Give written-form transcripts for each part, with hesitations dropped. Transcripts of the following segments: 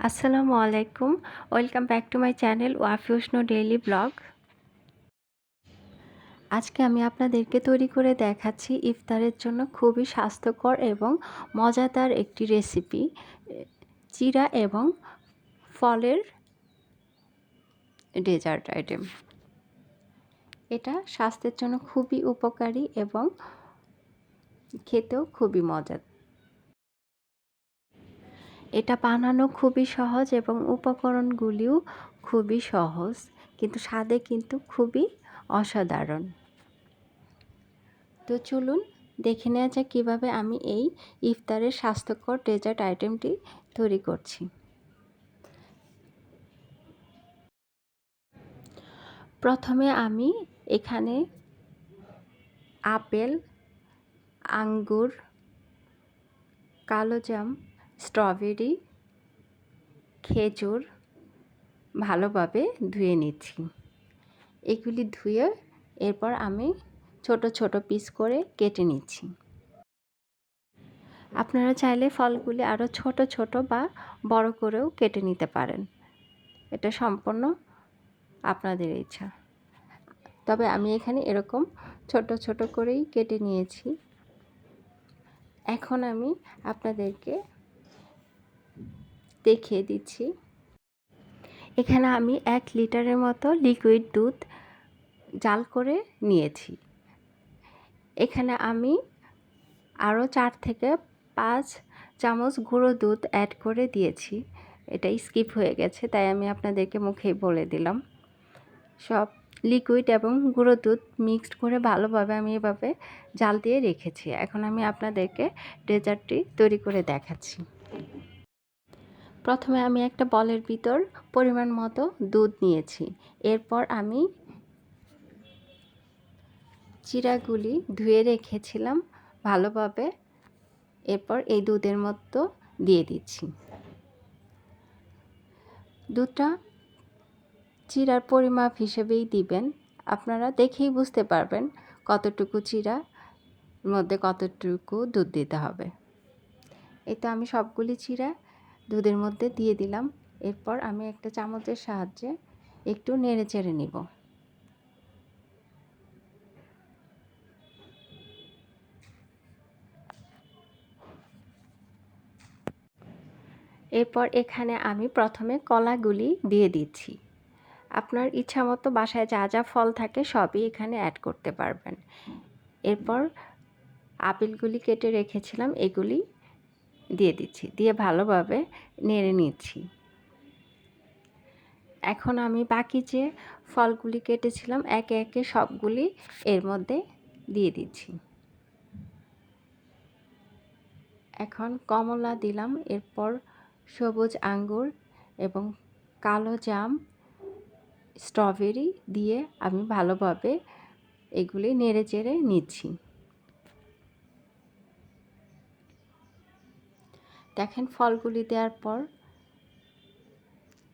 আসসালামু আলাইকুম। Welcome back to my channel Wafi উষ্ণ ডেইলি ব্লগ। আজকে আমি আপনাদেরকে তৈরি করে দেখাচ্ছি ইফতারের জন্য খুবই স্বাস্থ্যকর এবং মজাদার একটি রেসিপি, চিড়া এবং ফলের ডেজার্ট আইটেম। এটা স্বাস্থ্যের জন্য খুবই উপকারী এবং খেতেও খুবই মজার। এটা বানানো খুবই সহজ এবং উপকরণগুলিও খুবই সহজ, কিন্তু স্বাদে কিন্তু খুবই অসাধারণ। তো চলুন দেখে নেওয়া যাক কীভাবে আমি এই ইফতারের স্বাস্থ্যকর ডেজার্ট আইটেমটি তৈরি করছি। প্রথমে আমি এখানে আপেল, আঙ্গুর, কালোজাম, স্ট্রবেরি, খেজুর ভালোভাবে ধুয়ে নিচ্ছি। এগুলি ধুয়ে এরপর আমি ছোট ছোট পিস করে কেটে নিচ্ছি। আপনারা চাইলে ফলগুলি আরও ছোট ছোট বা বড় করেও কেটে নিতে পারেন, এটা সম্পূর্ণ আপনাদের ইচ্ছা। তবে আমি এখানে এরকম ছোট ছোট করেই কেটে নিয়েছি। এখন আমি আপনাদেরকে দেখিয়ে দিচ্ছি। এখানে আমি 1 লিটারের মতো লিকুইড দুধ জাল করে নিয়েছি। এখানে আমি আরও 4 থেকে 5 চামচ গুঁড়ো দুধ অ্যাড করে দিয়েছি। এটা স্কিপ হয়ে গেছে, তাই আমি আপনাদেরকে মুখেই বলে দিলাম। সব লিকুইড এবং গুঁড়ো দুধ মিক্সড করে ভালোভাবে আমি এভাবে জাল দিয়ে রেখেছি। এখন আমি আপনাদেরকে ডেজার্টটি তৈরি করে দেখাচ্ছি। প্রথমে আমি একটা বলের ভিতর পরিমাণ মতো দুধ নিয়েছি। এরপর আমি চিড়াগুলি ধুয়ে রেখেছিলাম ভালোভাবে, এরপর এই দুধের মতো দিয়ে দিচ্ছি। দুধটা চিড়ার পরিমাপ হিসেবেই দিবেন, আপনারা দেখেই বুঝতে পারবেন কতটুকু চিড়ার মধ্যে কতটুকু দুধ দিতে হবে। এই তো আমি সবগুলি চিড়া দুধের মধ্যে দিয়ে দিলাম। এরপর আমি একটা চামচের সাহায্যে একটু নেড়ে চেড়ে নিব। এরপর এখানে আমি প্রথমে কলাগুলি দিয়ে দিচ্ছি। আপনার ইচ্ছা মতো বাসায় যা যা ফল থাকে সবই এখানে অ্যাড করতে পারবেন। এরপর আপেলগুলি কেটে রেখেছিলাম, এগুলি দিয়ে দিচ্ছি, দিয়ে ভালোভাবে নেড়ে নিচ্ছি। এখন আমি বাকি যে ফলগুলি কেটেছিলাম একে একে সবগুলি এর মধ্যে দিয়ে দিচ্ছি। এখন কমলা দিলাম, এরপর সবুজ আঙ্গুর এবং কালো জাম, স্ট্রবেরি দিয়ে আমি ভালোভাবে এগুলি নেড়ে চেড়ে নিচ্ছি। দেখেন ফলগুলি দেওয়ার পর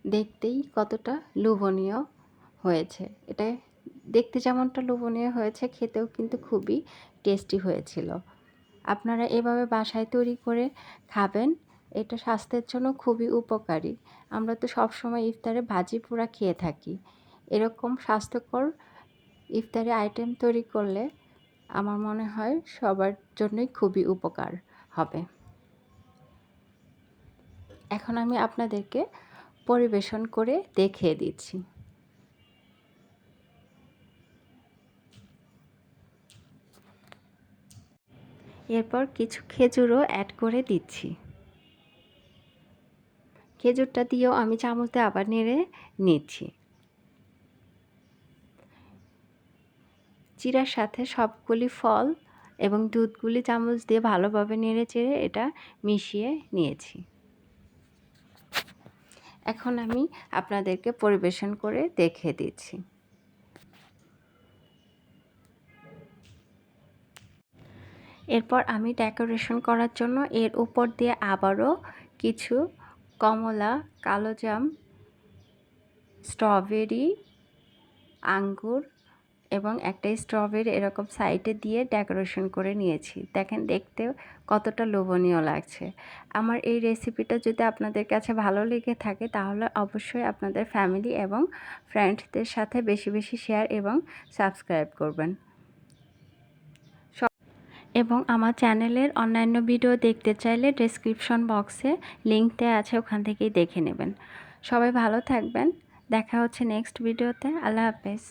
দেখতেই কতটা লোভনীয় হয়েছে। এটা দেখতে যেমনটা লোভনীয় হয়েছে, খেতেও কিন্তু খুবই টেস্টি হয়েছিল। আপনারা এভাবে বাসায় তৈরি করে খাবেন, এটা স্বাস্থ্যের জন্য খুবই উপকারী। আমরা তো সবসময় ইফতারে ভাজি পোড়া খেয়ে থাকি। এরকম স্বাস্থ্যকর ইফতারি আইটেম তৈরি করলে আমার মনে হয় সবার জন্যই খুবই উপকার হবে। এখন আমি আপনাদেরকে পরিবেশন করে দেখিয়ে দিচ্ছি। এরপর কিছু খেজুরও অ্যাড করে দিচ্ছি। খেজুরটা দিয়েও আমি চামচ দিয়ে আবার নেড়ে নিচ্ছি। চিড়ার সাথে সবগুলি ফল এবং দুধগুলি চামচ দিয়ে ভালোভাবে নেড়ে চেড়ে এটা মিশিয়ে নিয়েছি। এখন আমি আপনাদেরকে পরিবেশন করে দেখিয়ে দিচ্ছি। এরপর আমি ডেকোরেশন করার জন্য এর উপর দিয়ে আবারও কিছু কমলা, কালোজাম, স্ট্রবেরি, আঙ্গুর এবং একটা স্ট্রবেরি এরকম সাইডে দিয়ে ডেকোরেশন করে নিয়েছি। দেখেন দেখতে কতটা লোভনীয় লাগছে। আমার এই রেসিপিটা যদি আপনাদের কাছে ভালো লেগে থাকে তাহলে অবশ্যই আপনাদের ফ্যামিলি এবং ফ্রেন্ডসদের সাথে বেশি বেশি শেয়ার এবং সাবস্ক্রাইব করবেন। এবং আমার চ্যানেলের অন্যান্য ভিডিও দেখতে চাইলে ডেসক্রিপশন বক্সে লিংক দেওয়া আছে, ওখান থেকেই দেখে নেবেন। সবাই ভালো থাকবেন। দেখা হচ্ছে নেক্সট ভিডিওতে। আল্লাহ হাফেজ।